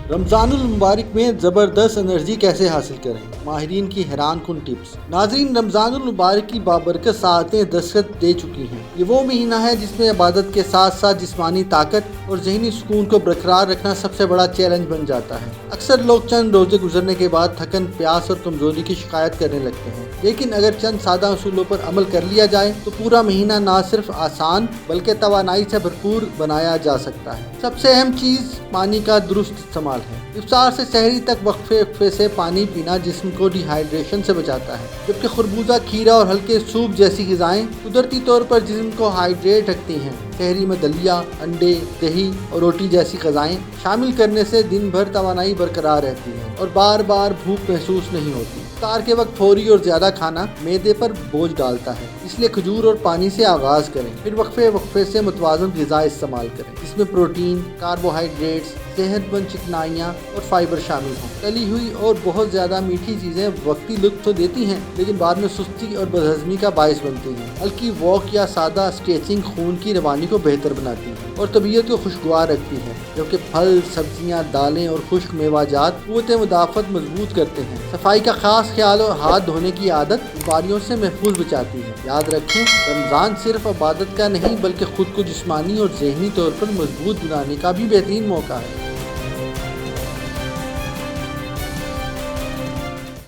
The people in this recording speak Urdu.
رمضان المبارک میں زبردست انرجی کیسے حاصل کریں؟ ماہرین کی حیران کن ٹپس۔ ناظرین، رمضان المبارک کی بابرکت ساعتیں دستخط دے چکی ہیں۔ یہ وہ مہینہ ہے جس میں عبادت کے ساتھ ساتھ جسمانی طاقت اور ذہنی سکون کو برقرار رکھنا سب سے بڑا چیلنج بن جاتا ہے۔ اکثر لوگ چند روزے گزرنے کے بعد تھکن، پیاس اور کمزوری کی شکایت کرنے لگتے ہیں، لیکن اگر چند سادہ اصولوں پر عمل کر لیا جائے تو پورا مہینہ نہ صرف آسان بلکہ توانائی سے بھرپور بنایا جا سکتا ہے۔ سب سے اہم چیز پانی کا درست استعمال ہے۔ افطار سے سحری تک وقفے سے پانی پینا جسم کو ڈی ہائیڈریشن سے بچاتا ہے، جبکہ خربوزہ، کھیرا اور ہلکے سوپ جیسی غذائیں قدرتی طور پر جسم کو ہائیڈریٹ رکھتی ہیں۔ سحری میں دلیا، انڈے، دہی اور روٹی جیسی غذائیں شامل کرنے سے دن بھر توانائی برقرار رہتی ہے اور بار بار بھوک محسوس نہیں ہوتی۔ افطار کے وقت فوری اور زیادہ کھانا معدے پر بوجھ ڈالتا ہے، اس لیے کھجور اور پانی سے آغاز کریں، پھر وقفے سے متوازن غذا استعمال کریں، جس میں پروٹین، کاربوہائیڈریٹس، صحت مند چکنائیاں اور فائبر شامل ہوں۔ تلی ہوئی اور بہت زیادہ میٹھی چیزیں وقتی لطف تو دیتی ہیں، لیکن بعد میں سستی اور بدہضمی کا باعث بنتی ہیں۔ ہلکی واک یا سادہ اسٹریچنگ خون کی روانی کو بہتر بناتی ہے اور طبیعت کو خوشگوار رکھتی ہے، جبکہ پھل، سبزیاں، دالیں اور خشک میوہ جات قوت مدافعت مضبوط کرتے ہیں۔ صفائی کا خاص خیال اور ہاتھ دھونے کی عادت بیماریوں سے محفوظ بچاتی ہے۔ یاد رکھیں، رمضان صرف عبادت کا نہیں بلکہ خود کو جسمانی اور ذہنی طور پر مضبوط بنانے کا بھی بہترین موقع ہے۔